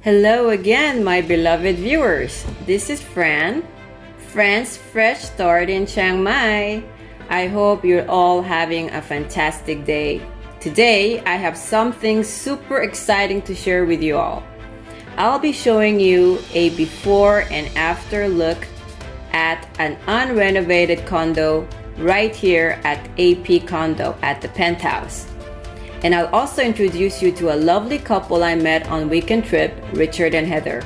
Hello again, my beloved viewers. This is Fran, Fran's fresh start in Chiang Mai. I hope you're all having a fantastic day. Today, I have something super exciting to share with you all. I'll be showing you a before and after look at an unrenovated condo right here at AP Condo at the penthouse. And I'll also introduce you to a lovely couple I met on weekend trip, Richard and Heather.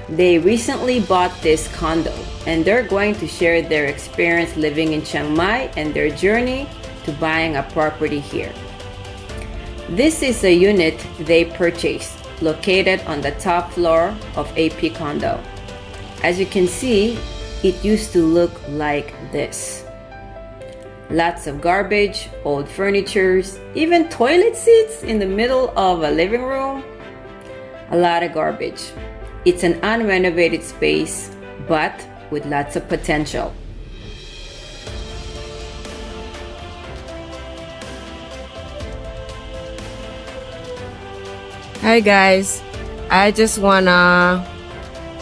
They recently bought this condo and they're going to share their experience living in Chiang Mai and their journey to buying a property here. This is a unit they purchased, located on the top floor of AP Condo. As you can see, it used to look like this. Lots of garbage, old furniture, even toilet seats in the middle of a living room. A lot of garbage. It's an unrenovated space, but with lots of potential. Hi guys,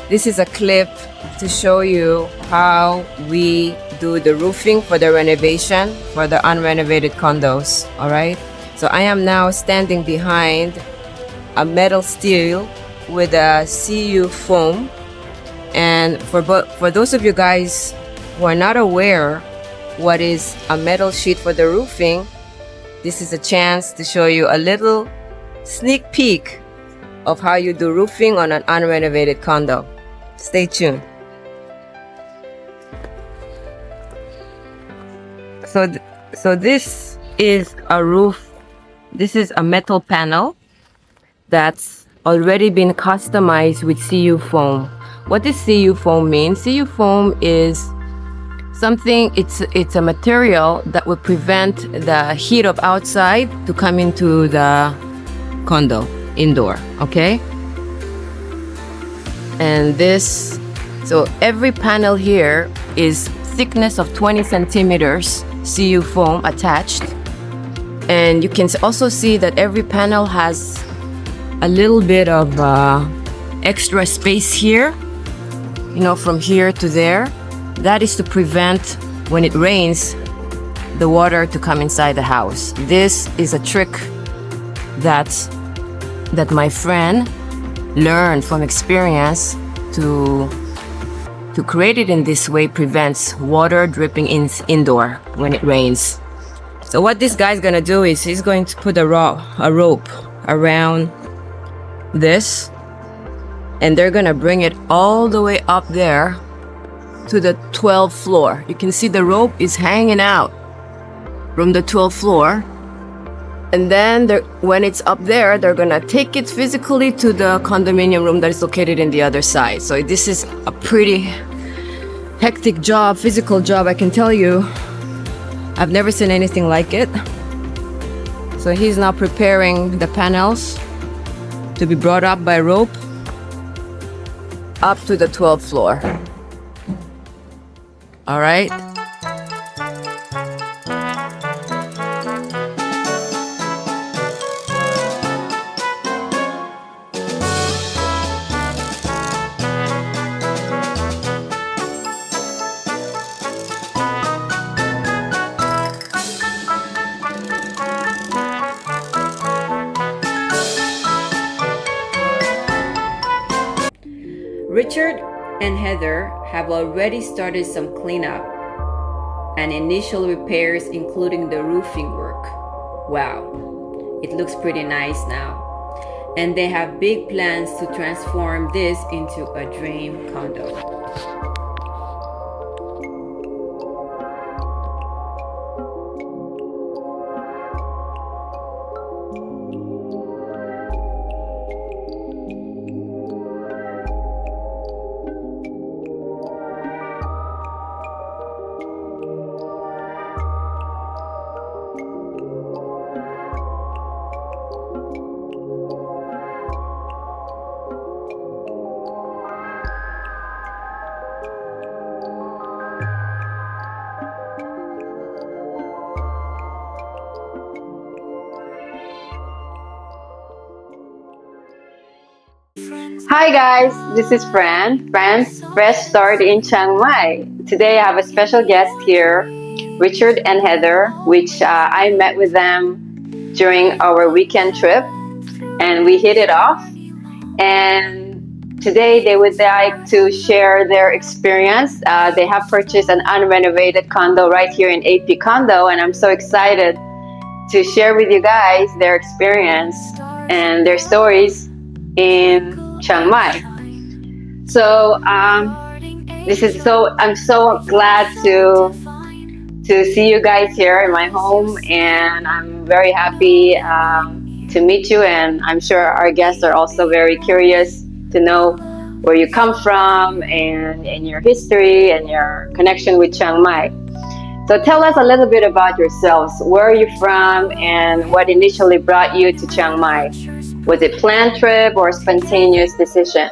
this is a clip to show you how we do the roofing for the renovation for the unrenovated condos. All right, so I am now standing behind a metal steel with a CU foam, and for those of you guys who are not aware what is a metal sheet for the roofing, this is a chance to show you a little sneak peek of how you do roofing on an unrenovated condo. Stay tuned. So this is a roof. This is a metal panel that's already been customized with CU foam. What does CU foam mean? CU foam is something, it's a material that will prevent the heat of outside to come into the condo indoor, okay? And so every panel here is thickness of 20 centimeters CU foam attached. And you can also see that every panel has a little bit of extra space here, from here to there. That is to prevent, when it rains, the water to come inside the house. This is a trick that my friend learned from experience to create it in this way. Prevents water dripping indoor when it rains. So what this guy's gonna do is he's going to put a rope around this, and they're gonna bring it all the way up there to the 12th floor. You can see the rope is hanging out from the 12th floor. And then when it's up there, they're gonna take it physically to the condominium room that is located in the other side. So this is a pretty hectic job, physical job, I can tell you. I've never seen anything like it. So he's now preparing the panels to be brought up by rope up to the 12th floor. All right. Richard and Heather have already started some cleanup and initial repairs, including the roofing work. Wow, it looks pretty nice now. And they have big plans to transform this into a dream condo. Hi guys, this is Fran, Fran's fresh start in Chiang Mai. Today I have a special guest here, Richard and Heather, which I met with them during our weekend trip and we hit it off. And today they would like to share their experience. They have purchased an unrenovated condo right here in AP Condo, and I'm so excited to share with you guys their experience and their stories in Chiang Mai. So this is so I'm so glad to see you guys here in my home, and I'm very happy to meet you. And I'm sure our guests are also very curious to know where you come from and your history and your connection with Chiang Mai. So tell us a little bit about yourselves. Where are you from, and what initially brought you to Chiang Mai? Was it planned trip or spontaneous decision?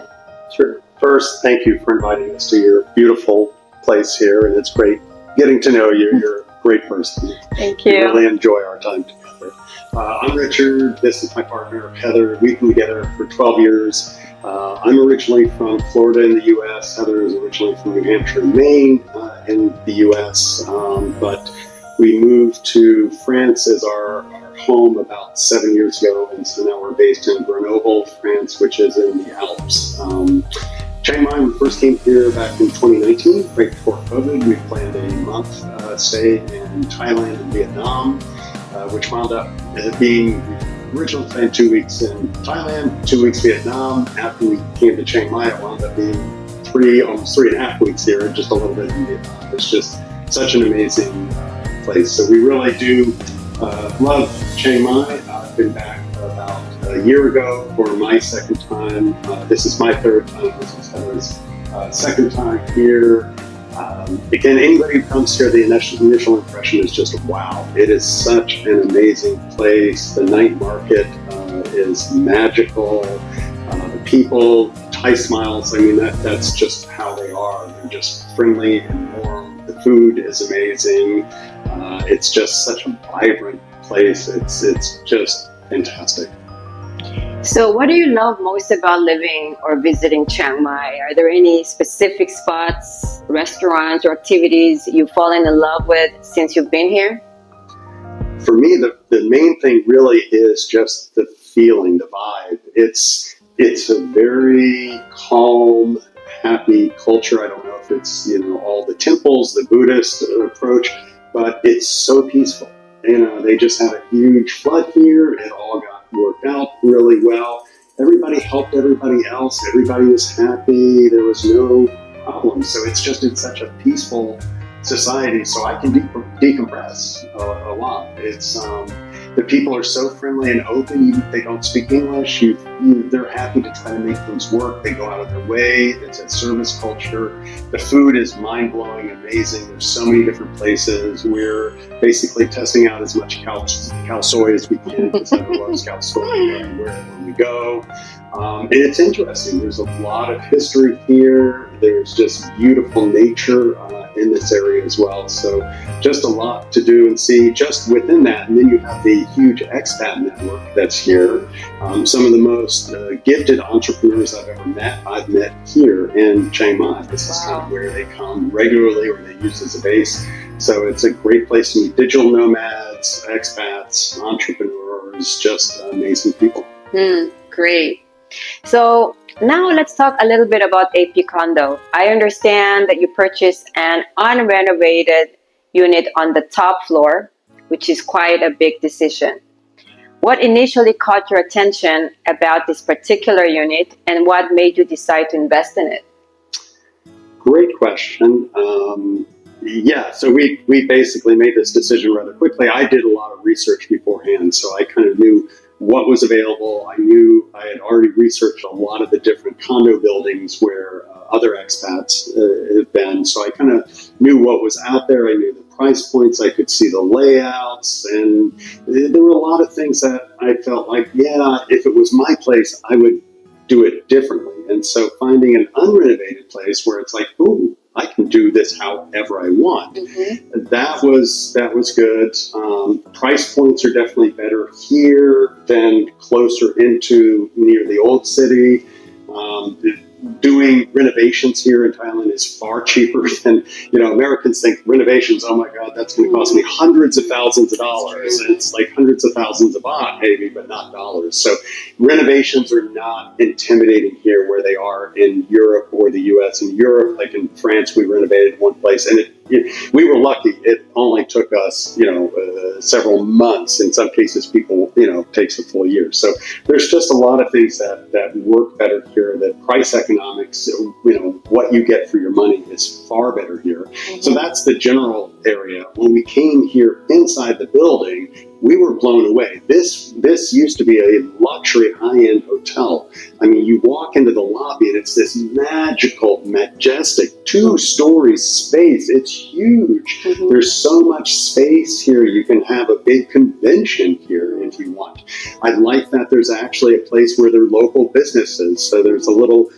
Sure. First, thank you for inviting us to your beautiful place here, and it's great getting to know you. You're a great person. Thank We you. really enjoy our time together. I'm Richard. This is my partner, Heather. We've been together for 12 years. I'm originally from Florida in the U.S. Heather is originally from New Hampshire and Maine in the U.S., but we moved to France as our home about 7 years ago, and so now we're based in Grenoble, France, which is in the Alps. Chiang Mai, we first came here back in 2019, right before COVID. We planned a month stay in Thailand and Vietnam, which wound up being originally planned 2 weeks in Thailand, 2 weeks Vietnam. After we came to Chiang Mai, it wound up being almost 3.5 weeks here, just a little bit in Vietnam. It's just such an amazing place. So we really do love Chiang Mai. I've been back about a year ago for my second time. This is my third time. This is Heather's second time here. Again, anybody who comes here, the initial impression is just wow. It is such an amazing place. The night market is magical. The people, Thai smiles, I mean, that's just how they are. They're just friendly and warm. The food is amazing. It's just such a vibrant place. It's just fantastic. So, what do you love most about living or visiting Chiang Mai? Are there any specific spots, restaurants, or activities you've fallen in love with since you've been here? For me, the main thing really is just the feeling, the vibe. It's a very calm, happy culture. I don't know if it's all the temples, the Buddhist approach, but it's so peaceful. They just had a huge flood here. It all got worked out really well. Everybody helped everybody else. Everybody was happy. There was no problem. So it's such a peaceful society. So I can decompress a lot. It's the people are so friendly and open. Even if they don't speak English, they're happy to try to make things work. They go out of their way. It's a service culture. The food is mind-blowing, amazing. There's so many different places. We're basically testing out as much cow soy as we can because Heather loves cow soy wherever we go. And it's interesting. There's a lot of history here. There's just beautiful nature in this area as well. So just a lot to do and see just within that. And then you have the huge expat network that's here. Some of the most gifted entrepreneurs I've met here in Chiang Mai. This is kind of where they come regularly or they use as a base. So it's a great place to meet digital nomads, expats, entrepreneurs, just amazing people. Great. So now let's talk a little bit about AP Condo. I understand that you purchased an unrenovated unit on the top floor, which is quite a big decision. What initially caught your attention about this particular unit, and what made you decide to invest in it? Great question. So we basically made this decision rather quickly. I did a lot of research beforehand, so I kind of knew what was available. I knew I had already researched a lot of the different condo buildings where other expats have been, so I kind of knew what was out there. I knew the price points. I could see the layouts, and there were a lot of things that I felt like, yeah, if it was my place, I would do it differently. And so finding an unrenovated place where it's like, ooh, I can do this however I want. Mm-hmm. That was good. Price points are definitely better here than closer into near the old city. Doing renovations here in Thailand is far cheaper than, Americans think renovations, oh my God, that's going to cost me hundreds of thousands of dollars. It's like hundreds of thousands of baht, maybe, but not dollars. So renovations are not intimidating here where they are in Europe or the US. In Europe, like in France, we renovated one place, and we were lucky. It only took us, several months. In some cases, people, takes a full year. So there's just a lot of things that work better here. That price economics, what you get for your money is far better here. Mm-hmm. So that's the general area. When we came here inside the building, we were blown away. This used to be a luxury high-end hotel. I mean, you walk into the lobby and it's this magical, majestic 2-story space. It's huge. Mm-hmm. There's so much space here. You can have a big convention here if you want. I like that there's actually a place where there are local businesses. So there's a little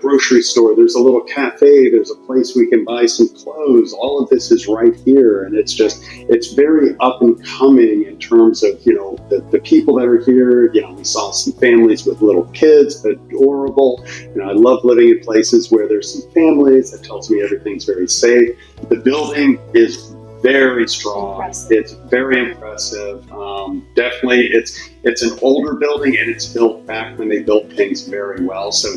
grocery store. There's a little cafe. There's a place we can buy some clothes. All of this is right here, and it's very up and coming in terms of the people that are here. We saw some families with little kids, adorable. I love living in places where there's some families. That tells me everything's very safe. The building is very strong. Impressive. It's very impressive. Definitely, it's an older building, and it's built back when they built things very well. So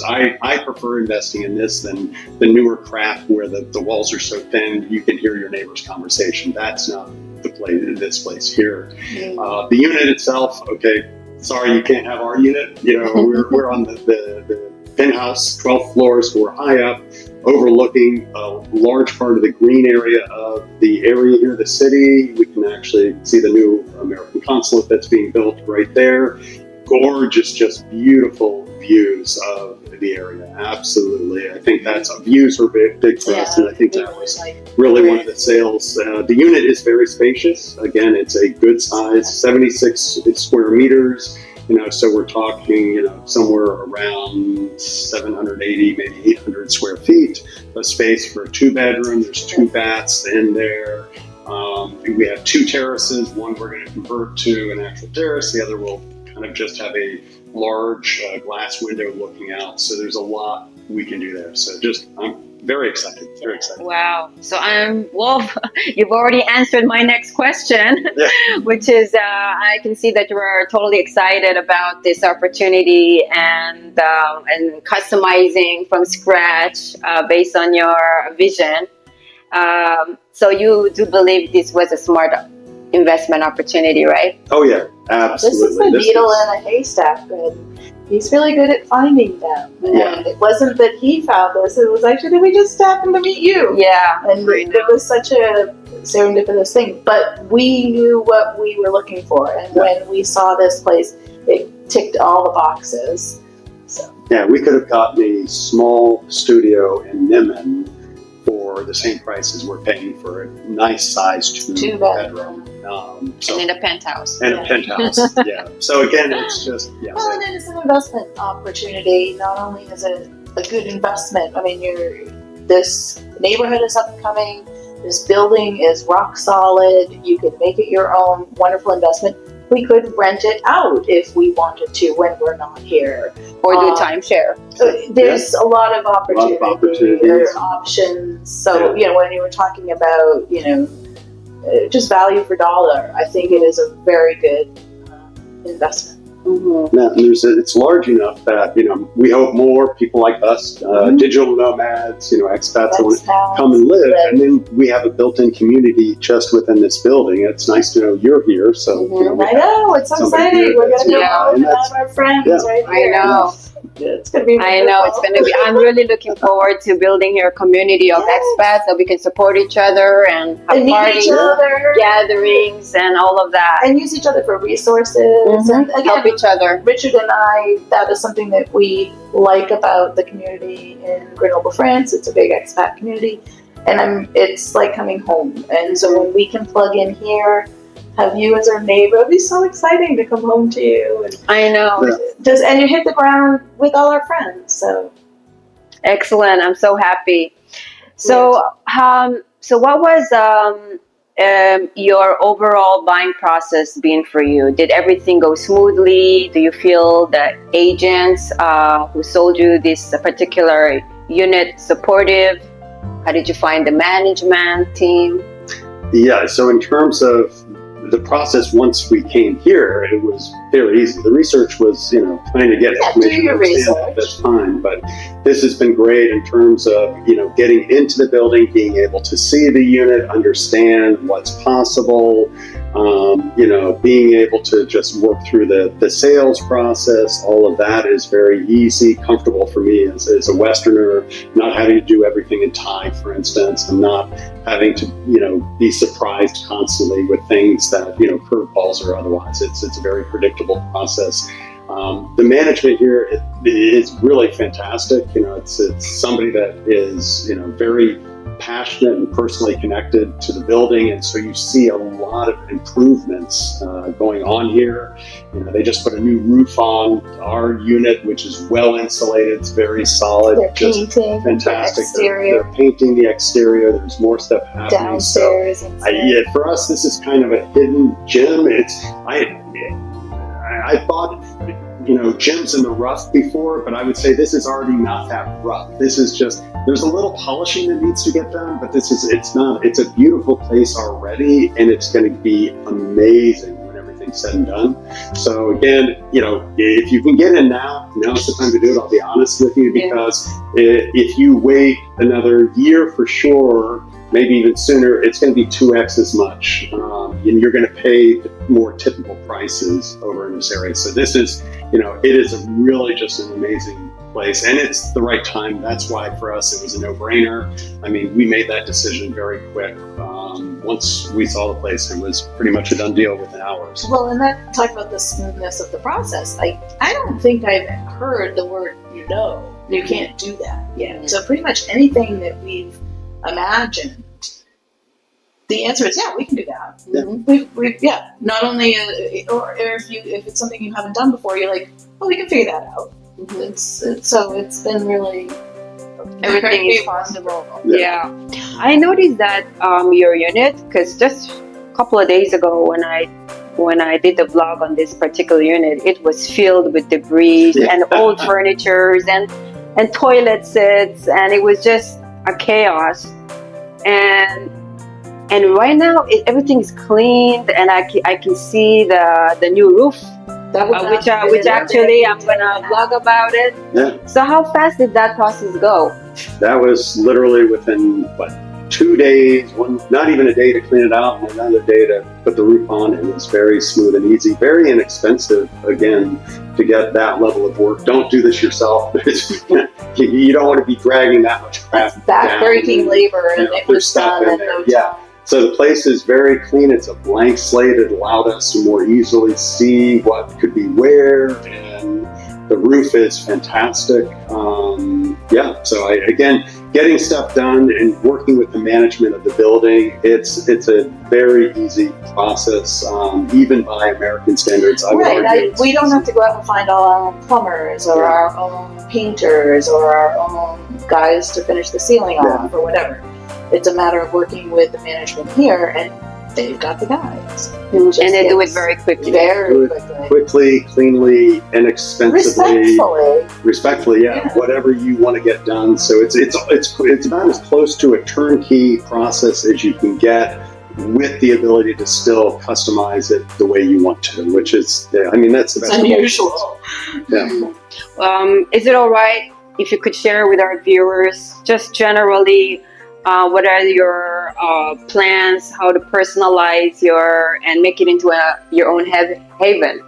I prefer investing in this than the newer craft where the walls are so thin you can hear your neighbor's conversation. That's not the place in this place here. Mm-hmm. The unit itself, okay, sorry you can't have our unit. We're on the penthouse, 12th floor, so we're high up, overlooking a large part of the green area of the area here, the city. We can actually see the new American consulate that's being built right there. Gorgeous, just beautiful views of the area. Absolutely. I think views are big for us, and I think that was really one of the sales. The unit is very spacious. Again, it's a good size, 76 square meters. So we're talking, somewhere around 780, maybe 800 square feet of space for a 2-bedroom. There's 2 baths in there. We have 2 terraces. One we're going to convert to an actual terrace. The other will kind of just have a large glass window looking out. So there's a lot we can do there. So I'm very excited. Very excited. Wow. So you've already answered my next question, which is I can see that you are totally excited about this opportunity and customizing from scratch based on your vision. So you do believe this was a smart investment opportunity, right? Oh yeah, absolutely. This is a needle in a haystack, and he's really good at finding them. And it wasn't that he found us; it was actually that we just happened to meet you. Yeah, and it was such a serendipitous thing. But we knew what we were looking for, and when we saw this place, it ticked all the boxes. So we could have gotten a small studio in Niman for the same price as we're paying for a nice sized 2-bedroom. And in a penthouse. And a penthouse, So again, it's just, Well, and it is an investment opportunity. Not only is it a good investment, I mean, this neighborhood is up and coming. This building is rock solid. You can make it your own. Wonderful investment. We could rent it out if we wanted to when we're not here. Or do timeshare. There's a lot of opportunities. There are options. So, when you were talking about, just value for dollar, I think it is a very good investment. Mm-hmm. Now, it's large enough that, we hope more people like us, digital nomads, expats that want to come and live. Right. And then we have a built-in community just within this building. It's nice to know you're here. So, I know, it's so exciting. We're going to go out and have our friends right here. I know. It's going to be I know it's going to be. I'm really looking forward to building here a community of expats that we can support each other and have parties, gatherings, and all of that. And use each other for resources. And again, help each other. Richard and I, that is something that we like about the community in Grenoble, France. It's a big expat community. And it's like coming home. And so when we can plug in here, have you as our neighbor, it'd be so exciting to come home to you. And I know. And you hit the ground with all our friends. So excellent. I'm so happy. So, so what was your overall buying process been for you? Did everything go smoothly? Do you feel the agents who sold you this particular unit supportive? How did you find the management team? Yeah, so in terms of the process, once we came here, it was very easy. The research was, trying to get information. Do your research. That's fine, but this has been great in terms of, getting into the building, being able to see the unit, understand what's possible, being able to just work through the sales process. All of that is very easy, comfortable for me as a Westerner, not having to do everything in Thai, for instance, and not having to, be surprised constantly with things that, curveballs or otherwise. It's a very predictable process. The management here is really fantastic. It's somebody that is, very passionate and personally connected to the building, and so you see a lot of improvements going on here. They just put a new roof on our unit, which is well insulated. It's very solid. They're painting fantastic. the exterior. They're painting the exterior. There's more stuff happening. Downstairs. So, for us, this is kind of a hidden gem. I thought, gems in the rough before, but I would say this is already not that rough. This is just, there's a little polishing that needs to get done, but it's a beautiful place already, and it's going to be amazing when everything's said and done. So again, if you can get in now's the time to do it. I'll be honest with you, because if you wait another year for sure, maybe even sooner, it's going to be 2x as much, and you're going to pay more typical prices over in this area. So this is, it is really just an amazing place, and it's the right time. That's why for us it was a no-brainer. I mean, we made that decision very quick. Once we saw the place, it was pretty much a done deal within hours. Well, and that talk about the smoothness of the process. I don't think I've heard the word you can't do that yet. So pretty much anything that we've imagined, the answer is we can do that. Yeah. Not only or if it's something you haven't done before, you're like, we can figure that out. It's been really Everything is possible. Yeah. I noticed that your unit, because just a couple of days ago when I did the vlog on this particular unit, it was filled with debris and old furnitures and toilet sits, and it was just a chaos. And right now everything is cleaned, and I can see the new roof, which actually I'm gonna vlog about it. Yeah. So how fast did that process go? That was literally within 2 days, not even a day to clean it out, and another day to put the roof on. It was very smooth and easy, very inexpensive, again, to get that level of work. Don't do this yourself. You don't want to be dragging that much crap down. backbreaking labor, and it was done in no time. So the place is very clean. It's a blank slate. It allowed us to more easily see what could be where, and the roof is fantastic. So again, getting stuff done and working with the management of the building, it's a very easy process, even by American standards. We don't have to go out and find all our own plumbers or our own painters or our own guys to finish the ceiling off or whatever. It's a matter of working with the management here, and they've got the guys. And they do it very quickly. Quickly, cleanly, inexpensively. Respectfully, whatever you want to get done. So it's about as close to a turnkey process as you can get, with the ability to still customize it the way you want to, which is, that's the best. It's unusual. Is it all right if you could share with our viewers, just generally, what are your plans, how to personalize and make it into your own haven?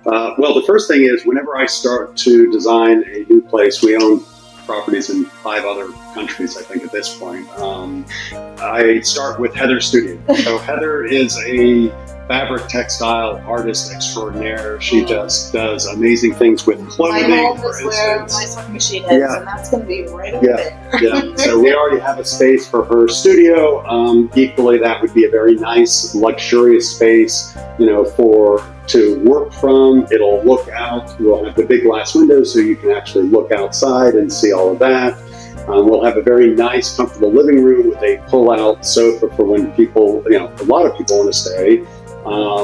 Well, the first thing is, whenever I start to design a new place, we own properties in 5 other countries, I think, at this point. I start with Heather's studio. So Heather is a fabric textile artist extraordinaire. She just does amazing things with clothing. My home is where my sewing machine is, and that's going to be right over there. So we already have a space for her studio. Equally, that would be a very nice, luxurious space, to work from. It'll look out. We'll have the big glass windows so you can actually look outside and see all of that. We'll have a very nice, comfortable living room with a pull-out sofa for when people, a lot of people want to stay.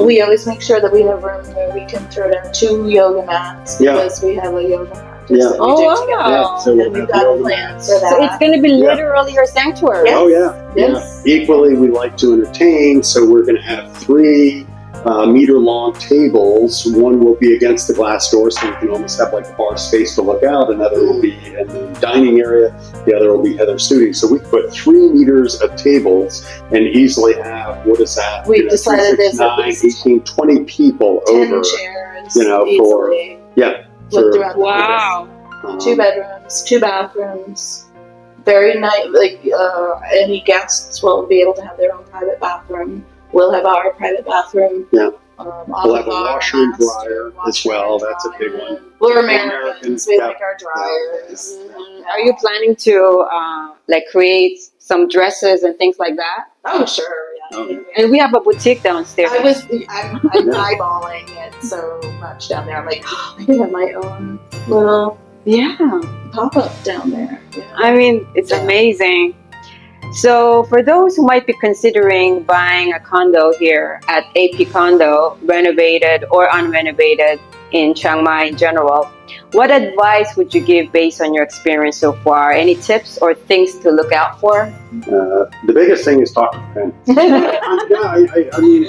We always make sure that we have room where we can throw down 2 yoga mats because we have a yoga mat. Yeah. Oh, wow. So and we've got plans for that. So it's going to be literally your sanctuary. Yes. Oh, yeah. Yes. Yeah. Equally, we like to entertain, so we're going to have 3 meter-long tables. One will be against the glass door, so you can almost have like a bar space to look out. Another will be in the dining area. The other will be Heather's studio. So we put 3 meters of tables and easily have, what is that? We've decided there's at 9, least 18, 20 people 10 over. chairs easily. Throughout the Wow. house. 2 bedrooms, 2 bathrooms. Very nice. Any guests will be able to have their own private bathroom. We'll have our private bathroom. Yeah. We'll have a our washer and master dryer as washer well. and That's a big dryer. one. We're Americans, Americans. We yeah. like our dryers. Are you planning to create some dresses and things like that? Oh, sure. Yeah. Oh, yeah. And we have a boutique downstairs. I'm eyeballing it so much down there. I'm like, I could have my own little pop-up down there. Yeah. I mean, it's amazing. So for those who might be considering buying a condo here at AP Condo, renovated or unrenovated in Chiang Mai in general, what advice would you give based on your experience so far? Any tips or things to look out for? The biggest thing is talk to friends. I mean,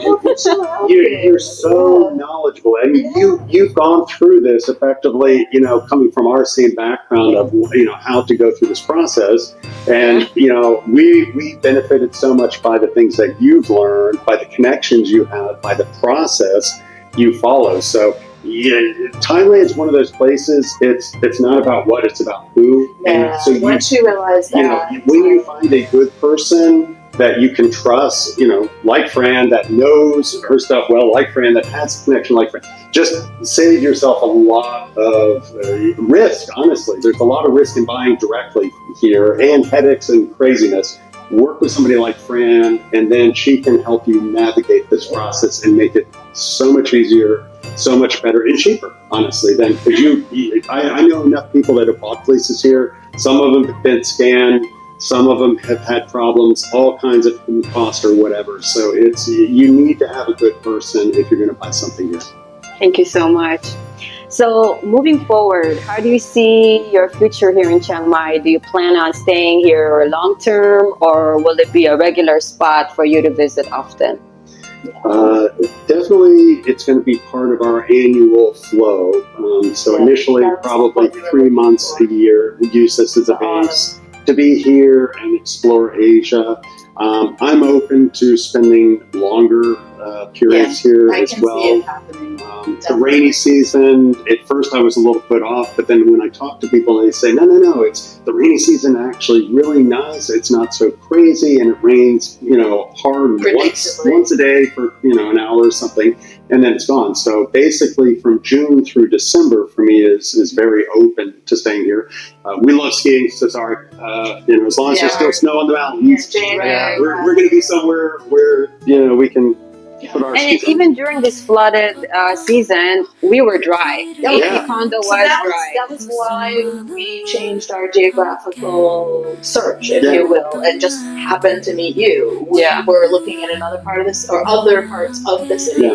you're so knowledgeable. I mean, you've gone through this effectively, coming from our same background of, how to go through this process. And, we benefited so much by the things that you've learned, by the connections you have, by the process you follow. So, Thailand is one of those places. It's not about what, it's about who. Yeah. And so once you realize that, when you find a good person that you can trust, like Fran, that knows her stuff well, like Fran, that has a connection like Fran, just save yourself a lot of risk. Honestly, there's a lot of risk in buying directly here, and headaches and craziness. Work with somebody like Fran, and then she can help you navigate this process and make it so much easier, so much better, and cheaper, honestly. Than because I know enough people that have bought places here. Some of them have been scammed. Some of them have had problems, all kinds of cost or whatever. So you need to have a good person if you're going to buy something here. Thank you so much. So moving forward, how do you see your future here in Chiang Mai? Do you plan on staying here long term, or will it be a regular spot for you to visit often? Definitely, it's going to be part of our annual flow. So initially, probably 3 months a year, we use this as a base to be here and explore Asia. I'm open to spending longer periods here as well. See it happening. The rainy season, at first I was a little put off, but then when I talk to people, they say, no, it's the rainy season actually really nice. It's not so crazy, and it rains, hard once a day for, an hour or something, and then it's gone. So basically from June through December for me is very open to staying here. We love skiing, so sorry. As long as there's still snow on the mountains, we're going to be somewhere where, we can put our skis on. Even during this flooded season, we were dry. AP Condo was dry. That was why we changed our geographical search, if you will, and just happened to meet you. We were looking at another part of this, or other parts of the city.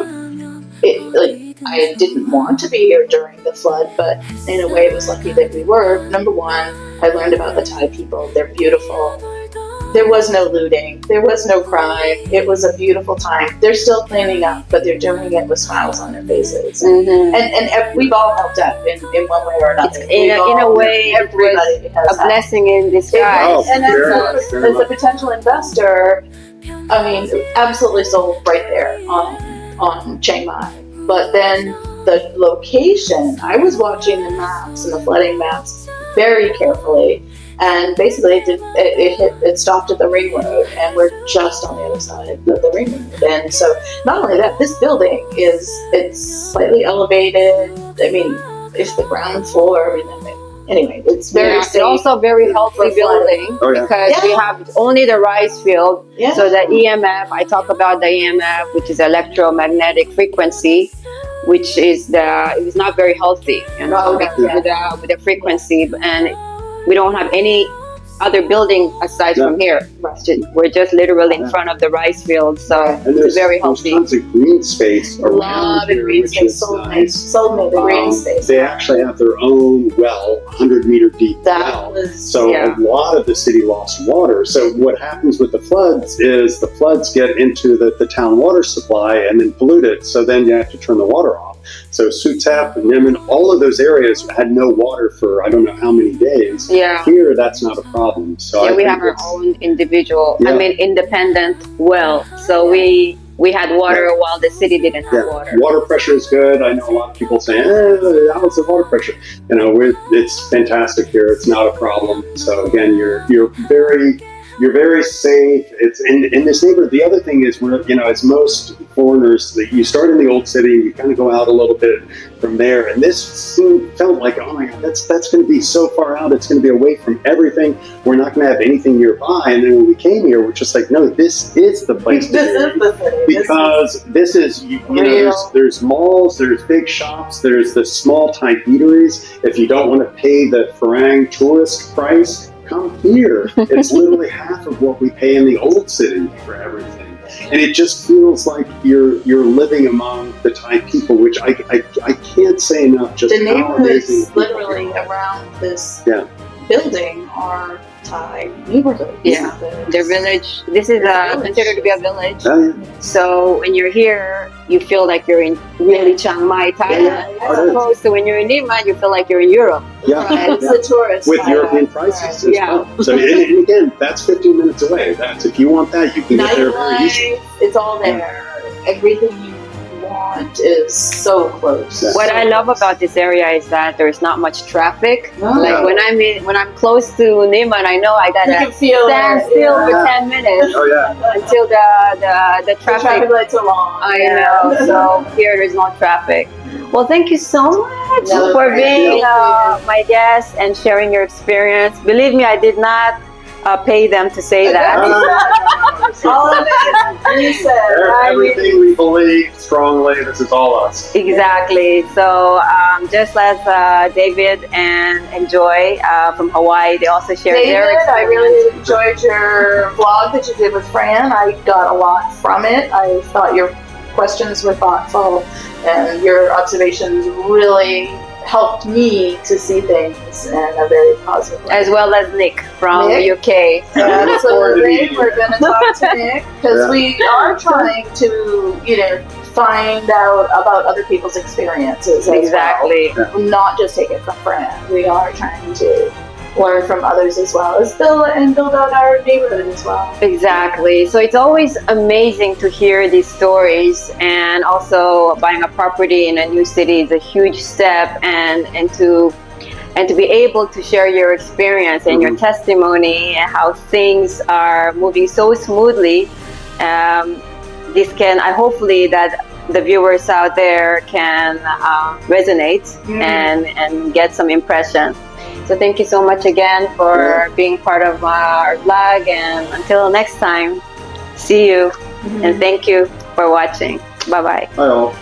I didn't want to be here during the flood, but in a way it was lucky that we were. Number one, I learned about the Thai people. They're beautiful. There was no looting. There was no crime. It was a beautiful time. They're still cleaning up, but they're doing it with smiles on their faces. Mm-hmm. And we've all helped out in one way or another. In a way, it was a blessing in disguise. And as a potential investor, I mean, absolutely sold right there on Chiang Mai. But then the location, I was watching the maps and the flooding maps very carefully. And basically, it stopped at the ring road, and we're just on the other side of the ring road. And so, not only that, this building it's slightly elevated. I mean, it's the ground floor. Anyway, it's very safe. It's also very healthy building because we have only the rice field. Yeah. So the EMF, I talk about the EMF, which is electromagnetic frequency, which is it was not very healthy, with the frequency, and we don't have any other building aside from here. We're just literally in front of the rice field, so And it's very healthy. There's tons of green space A around lot of here, green which space. is Sold me nice. the green space. They actually have their own well, 100-meter deep That well. was So Yeah. a lot of the city lost water. So what happens with the floods is the floods get into the town water supply and then pollute it. So then you have to turn the water off. So Suthep, Niman, all of those areas had no water for I don't know how many days. Yeah. Here, that's not a problem. So Yeah, I we think have our it's- own individual, Yeah. independent well. So we had water while the city didn't have Yeah, water. water pressure is good. I know a lot of people say, how's the water pressure? You know, it's fantastic here. It's not a problem. So again, you're very safe. It's in this neighborhood. The other thing is, as most foreigners, you start in the old city and you kind of go out a little bit from there. And this felt like, oh my God, that's going to be so far out. It's going to be away from everything. We're not going to have anything nearby. And then when we came here, we're just like, no, this is the place to This be. is the city. Because this is, there's malls, there's big shops, there's the small type eateries. If you don't want to pay the Farang tourist price, come here. It's literally half of what we pay in the old city for everything. And it just feels like you're living among the Thai people, which I can't say enough just The how amazing neighborhoods people literally are. around this Yeah. building are Thai neighborhoods. Yeah. The village. This is considered to be a village. Oh, yeah. So when you're here, you feel like you're in really Chiang Mai, Thailand. Yeah. As opposed to when you're in Nima, you feel like you're in Europe. Yeah. Right. It's Yeah. the tourist With Thailand. European prices as Yeah. well. So, and again, that's 15 minutes away. That's if you want that, you can get there very easily. Nightlife, it's all there. Everything you want is so close. Yeah. What I love about this area is that there's not much traffic. No. Like when I'm close to Nima, I know I You gotta can feel stand it, still for Yeah. 10 minutes Oh, yeah. until the The traffic. traffic lights are long. I know. So here there's no traffic. Well, thank you so much No, for thank being you. my guest and sharing your experience. Believe me, I did not pay them to say that. All of it, you said. Everything we believe strongly, this is all us. Exactly. So just as David and Joy from Hawaii, they also shared their David, I experience. really enjoyed your vlog that you did with Fran. I got a lot from it. I thought your questions were thoughtful and your observations really helped me to see things in a very positive way. As well as Nick from Nick? UK. Absolutely. We're going to talk to Nick because Yeah. we are trying to, find out about other people's experiences. As Exactly. Well. Not just take it from Fran. We are trying to learn from others as well as build out our neighborhood as well. Exactly. So it's always amazing to hear these stories, and also buying a property in a new city is a huge step, and to be able to share your experience and your testimony and how things are moving so smoothly. Hopefully that the viewers out there can resonate and get some impression. So thank you so much again for being part of our vlog, and until next time, see you and thank you for watching. Bye-bye. Bye all.